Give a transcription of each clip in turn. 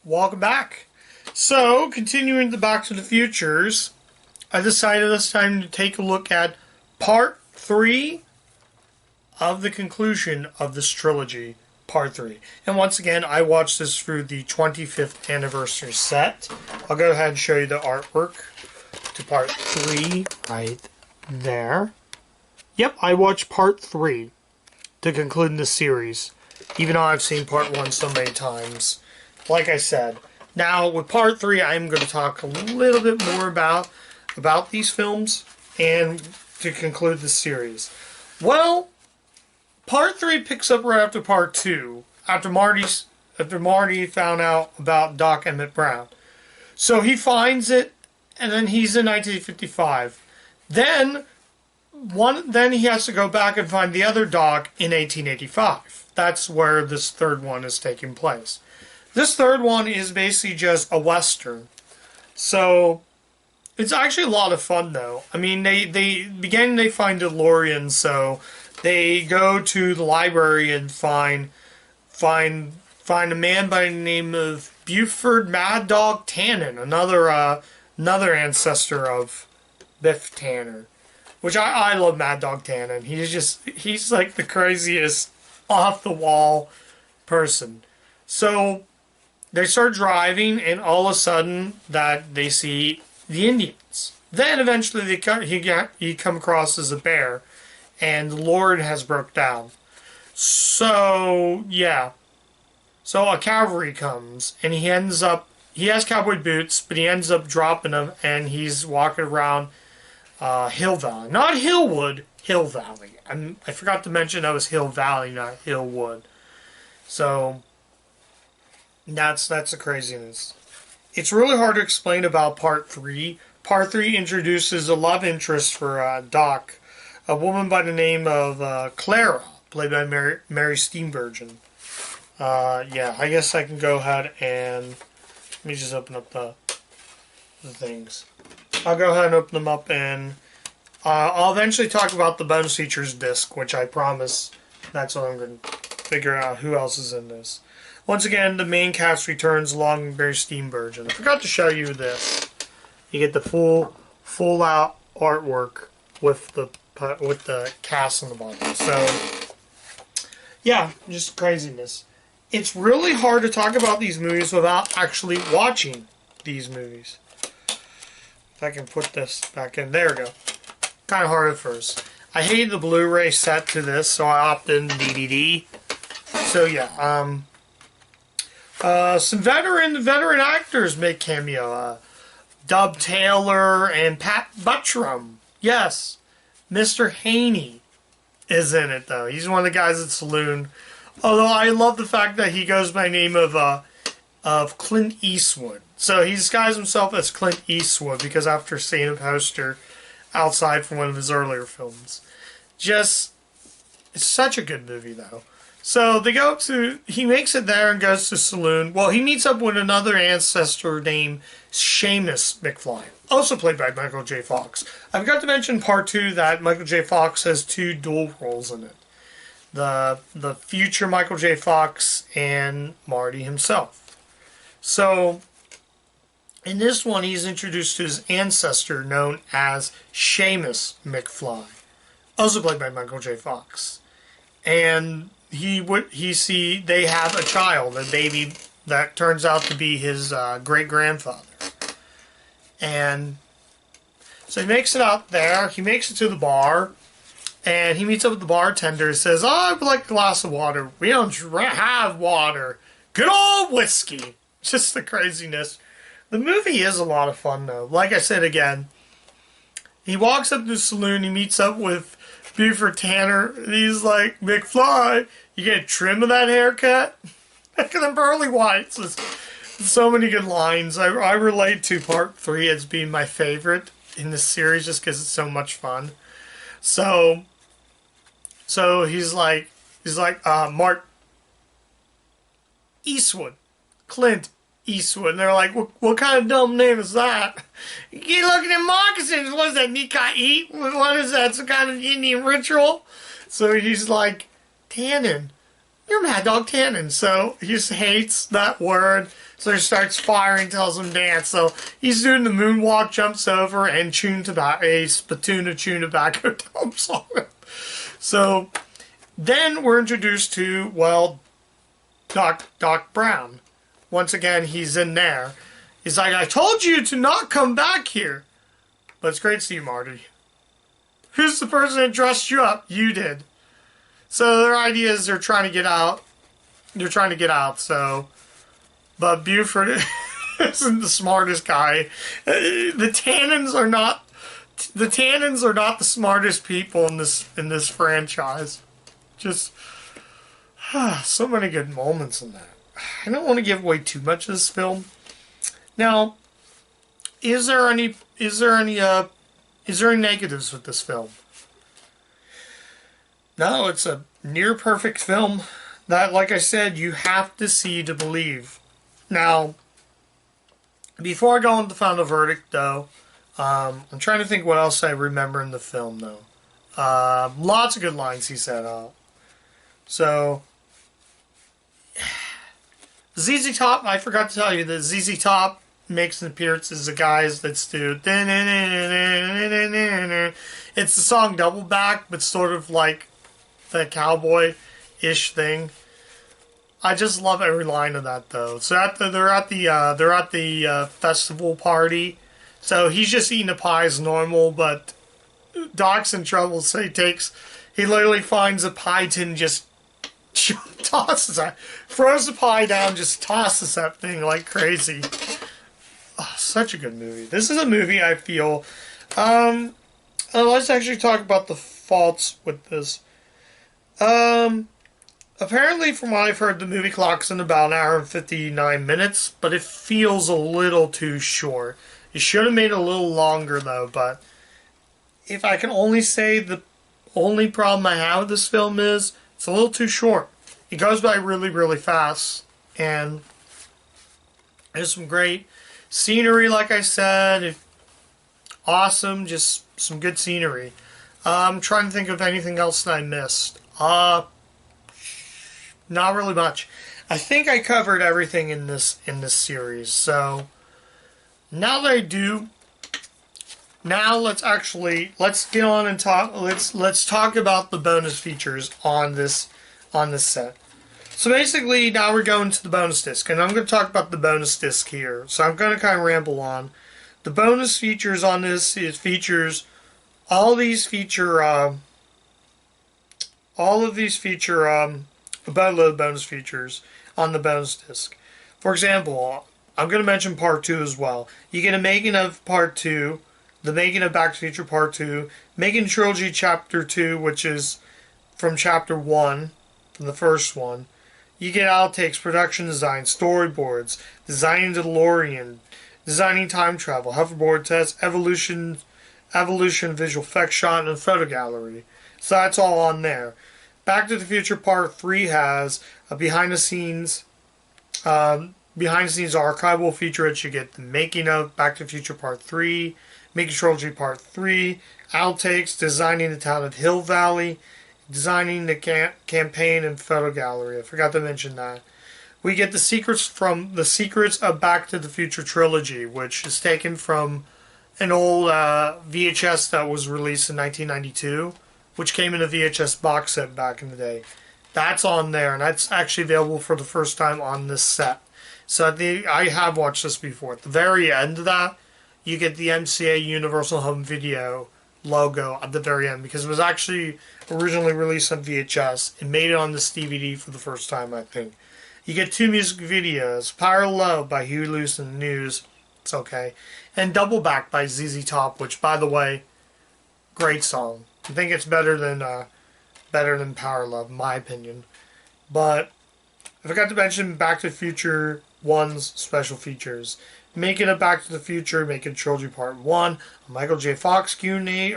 Welcome back. So, continuing the Back to the Futures, I decided this time to take a look at part 3 of the conclusion of this trilogy, part 3. And once again, I watched this through the 25th anniversary set. I'll go ahead and show you the artwork to part 3 right there. Yep, I watched part 3 to conclude the series, even though I've seen part 1 so many times. Like I said, now with part 3, I'm going to talk a little bit more about these films and to conclude the series. Well, part 3 picks up right after part 2, after Marty found out about Doc Emmett Brown. So he finds it, and then he's in 1955. Then he has to go back and find the other Doc in 1885. That's where this third one is taking place. This third one is basically just a Western. So, it's actually a lot of fun, though. I mean, they find DeLorean, so they go to the library and find a man by the name of Buford Mad Dog Tannen, another ancestor of Biff Tanner. Which I love Mad Dog Tannen. He's like the craziest off the wall person. So they start driving, and all of a sudden that they see the Indians. Then eventually he come across as a bear, and the Lord has broke down. So yeah, so a cavalry comes, and he has cowboy boots, but he ends up dropping them, and he's walking around Hill Valley, not Hillwood, Hill Valley. I forgot to mention that was Hill Valley, not Hillwood. So that's the craziness. It's really hard to explain about part 3. Part 3 introduces a love interest for Doc, a woman by the name of Clara, played by Mary Steenburgen. Yeah, I guess I can go ahead and let me just open up the things. I'll go ahead and open them up, and I'll eventually talk about the bonus features disc, which I promise that's what I'm going to figure out who else is in this. Once again, the main cast returns along with Mary Steenburgen. I forgot to show you this. You get the full out artwork with the cast on the bottom. So yeah, just craziness. It's really hard to talk about these movies without actually watching these movies. If I can put this back in. There we go. Kind of hard at first. I hate the Blu-ray set to this, so I opted in DVD. So yeah, some veteran actors make cameo. Dub Taylor and Pat Buttram. Yes, Mr. Haney is in it, though. He's one of the guys at the saloon. Although I love the fact that he goes by the name of Clint Eastwood. So he disguised himself as Clint Eastwood because after seeing a poster outside from one of his earlier films. It's such a good movie, though. So he makes it there and goes to the saloon. Well, he meets up with another ancestor named Seamus McFly, also played by Michael J. Fox. I forgot to mention part 2 that Michael J. Fox has 2 dual roles in it. The future Michael J. Fox and Marty himself. So in this one, he's introduced to his ancestor known as Seamus McFly, also played by Michael J. Fox. And they have a child, a baby that turns out to be his great-grandfather. And so he makes it out there. He makes it to the bar. And he meets up with the bartender and says, I would like a glass of water. We don't have water. Good old whiskey. Just the craziness. The movie is a lot of fun, though. Like I said again, he walks up to the saloon. He meets up with Buford Tanner. And he's like, McFly, you get a trim of that haircut? Look at the pearly whites. So many good lines. I relate to part 3 as being my favorite in this series just because it's so much fun. So he's like, Mark Eastwood, Clint Eastwood. And they're like, what kind of dumb name is that? You looking at moccasins. What is that, Nikai? What is that, some kind of Indian ritual? So he's like, Tannen, you're Mad Dog Tannen. So he just hates that word. So he starts firing, tells him dance. So he's doing the moonwalk, jumps over, and a spittoon of chewing tobacco dumps on him. So then we're introduced to, well, Doc Brown. Once again, he's in there. He's like, I told you to not come back here. But it's great to see you, Marty. Who's the person that dressed you up? You did. So their idea is they're trying to get out. So, but Buford isn't the smartest guy. The Tannins are not the smartest people in this franchise. Just so many good moments in that. I don't want to give away too much of this film. Now, is there any negatives with this film? No, it's a near perfect film that, like I said, you have to see to believe. Now, before I go into the final verdict, though, I'm trying to think what else I remember in the film, though. Lots of good lines he said. So, ZZ Top, I forgot to tell you that ZZ Top makes an appearance as the guys that do. It's the song Double Back, but sort of like the cowboy-ish thing. I just love every line of that, though. So they're at the festival party. So he's just eating a pie as normal, but Doc's in trouble. So he literally finds a pie tin, just tosses it, throws the pie down, just tosses that thing like crazy. Oh, such a good movie. This is a movie I feel. Let's actually talk about the faults with this. Apparently, from what I've heard, the movie clocks in about an hour and 59 minutes, but it feels a little too short. It should have made it a little longer, though, but if I can only say the only problem I have with this film is it's a little too short. It goes by really, really fast, and there's some great scenery, like I said. Awesome, just some good scenery. I'm trying to think of anything else that I missed. Not really much. I think I covered everything in this series. So now that I do, now let's get on and talk. Let's talk about the bonus features on this set. So basically, now we're going to the bonus disc, and I'm going to talk about the bonus disc here. So I'm going to kind of ramble on. The bonus features on this all of these feature a boatload of bonus features on the bonus disc. For example, I'm going to mention Part 2 as well. You get a making of Part 2, the making of Back to the Future Part 2, making Trilogy Chapter 2, which is from Chapter 1, from the first one. You get outtakes, production design, storyboards, designing DeLorean, designing time travel, hoverboard test, evolution, visual effects shot, and photo gallery. So that's all on there. Back to the Future Part 3 has a behind the scenes archival feature that you get the making of Back to the Future Part 3, making Trilogy Part 3, outtakes, designing the town of Hill Valley, designing the campaign and photo gallery. I forgot to mention that. We get the secrets of Back to the Future Trilogy, which is taken from an old VHS that was released in 1992, which came in a VHS box set back in the day. That's on there, and that's actually available for the first time on this set. So I have watched this before. At the very end of that, you get the MCA Universal Home Video logo at the very end, because it was actually originally released on VHS. It made it on this DVD for the first time, I think. You get 2 music videos, Power of Love by Huey Lewis and the News, it's okay, and Double Back by ZZ Top, which, by the way, great song. I think it's better than Power of Love, in my opinion. But I forgot to mention Back to the Future 1's special features. Making a Back to the Future, Making Trilogy Part 1, a Michael J. Fox Q&A,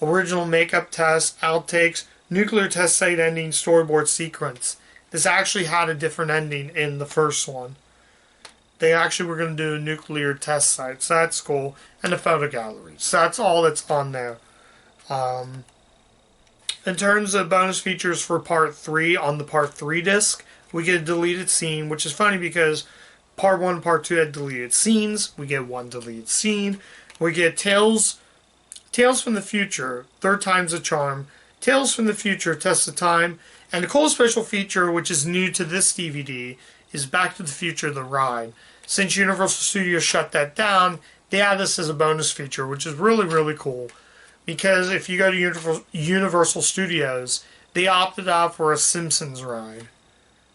original makeup test, outtakes, nuclear test site ending, storyboard sequence. This actually had a different ending in the first one. They actually were going to do a nuclear test site, so that's cool. And a photo gallery. So that's all that's on there. In terms of bonus features for Part 3 on the Part 3 disc, we get a deleted scene, which is funny because Part 1 and Part 2 had deleted scenes. We get one deleted scene. We get Tales from the Future, Third Time's a Charm, Tales from the Future, Test of Time, and the cool special feature, which is new to this DVD, is Back to the Future, The Ride. Since Universal Studios shut that down, they add this as a bonus feature, which is really, really cool. Because if you go to Universal Studios, they opted out for a Simpsons ride.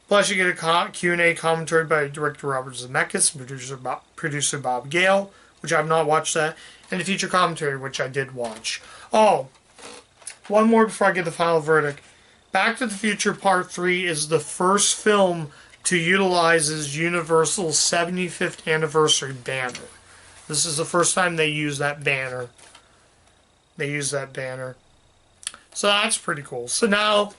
Plus, you get a Q&A commentary by director Robert Zemeckis and producer Bob Gale, which I have not watched that, and a feature commentary, which I did watch. Oh, one more before I get the final verdict. Back to the Future Part 3 is the first film to utilize Universal's 75th anniversary banner. This is the first time they use that banner. So that's pretty cool. So now,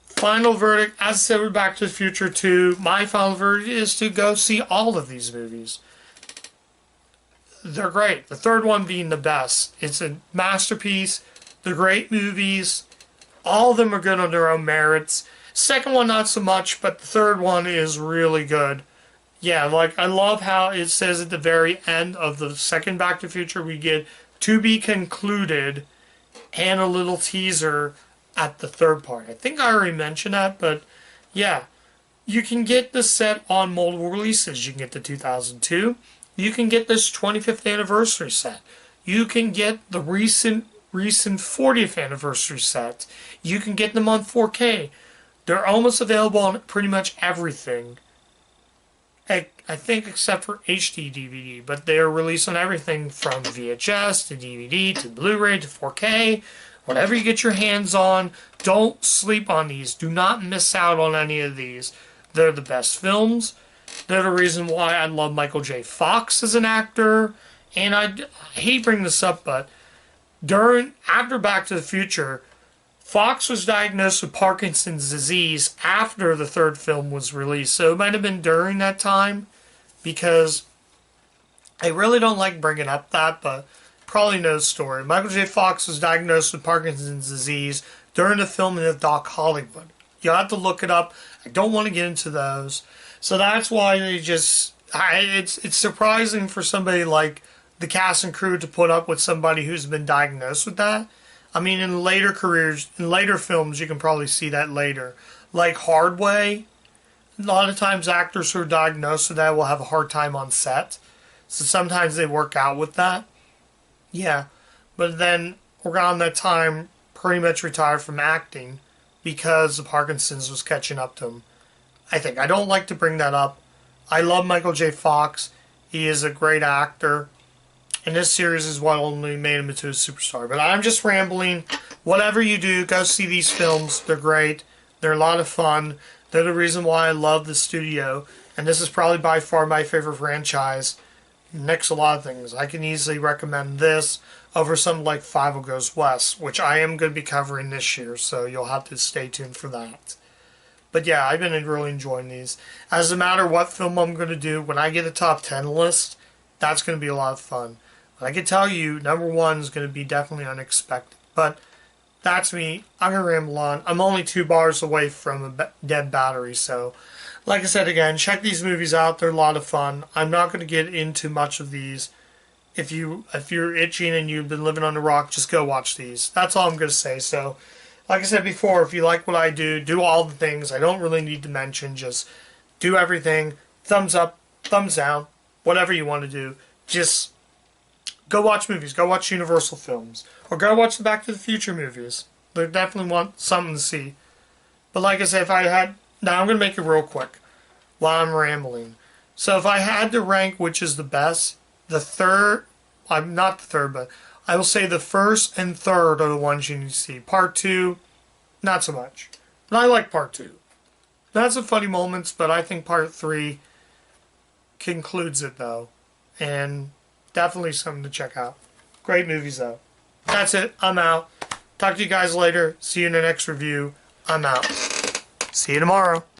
final verdict. As I said with Back to the Future 2, my final verdict is to go see all of these movies. They're great. The third one being the best. It's a masterpiece. They're great movies. All of them are good on their own merits. Second one, not so much, but the third one is really good. Yeah, like, I love how it says at the very end of the second Back to the Future, we get to be concluded and a little teaser at the third part. I think I already mentioned that, but yeah. You can get the set on multiple releases. You can get the 2002. You can get this 25th anniversary set. You can get the recent 40th anniversary set. You can get them on 4K. They're almost available on pretty much everything. I think except for HD DVD, but they're released on everything from VHS to DVD to Blu-ray to 4K. Whatever you get your hands on, don't sleep on these. Do not miss out on any of these. They're the best films. They're the reason why I love Michael J. Fox as an actor. And I hate bringing this up, but after Back to the Future, Fox was diagnosed with Parkinson's disease after the third film was released. So it might have been during that time, because I really don't like bringing up that, but probably know the story. Michael J. Fox was diagnosed with Parkinson's disease during the filming of Doc Hollywood. You'll have to look it up. I don't want to get into those. So that's why they just... It's surprising for somebody like the cast and crew to put up with somebody who's been diagnosed with that. I mean, in later careers, in later films, you can probably see that later. Like Hard Way, a lot of times actors who are diagnosed with that will have a hard time on set. So sometimes they work out with that. Yeah. But then around that time, pretty much retired from acting because the Parkinson's was catching up to him. I think. I don't like to bring that up. I love Michael J. Fox. He is a great actor. And this series is what only made him into a superstar. But I'm just rambling. Whatever you do, go see these films. They're great. They're a lot of fun. They're the reason why I love the studio. And this is probably by far my favorite franchise. Next to a lot of things. I can easily recommend this over something like Five Goes West, which I am going to be covering this year. So you'll have to stay tuned for that. But yeah, I've been really enjoying these. As a matter of what film I'm going to do, when I get a top 10 list, that's going to be a lot of fun. But I can tell you, number one is going to be definitely Unexpected. But that's me. I'm going to ramble on. I'm only 2 bars away from a dead battery. So, like I said again, check these movies out. They're a lot of fun. I'm not going to get into much of these. If you're itching and you've been living on the rock, just go watch these. That's all I'm going to say. So, like I said before, if you like what I do all the things. I don't really need to mention. Just do everything. Thumbs up, thumbs down, whatever you want to do. Just go watch movies. Go watch Universal films. Or go watch the Back to the Future movies. They definitely want something to see. But like I said, now I'm going to make it real quick while I'm rambling. So if I had to rank which is the best, not the third, but I will say the first and third are the ones you need to see. Part 2, not so much. But I like Part 2. That's some funny moments, but I think Part 3 concludes it, though. And definitely something to check out. Great movies, though. That's it. I'm out. Talk to you guys later. See you in the next review. I'm out. See you tomorrow.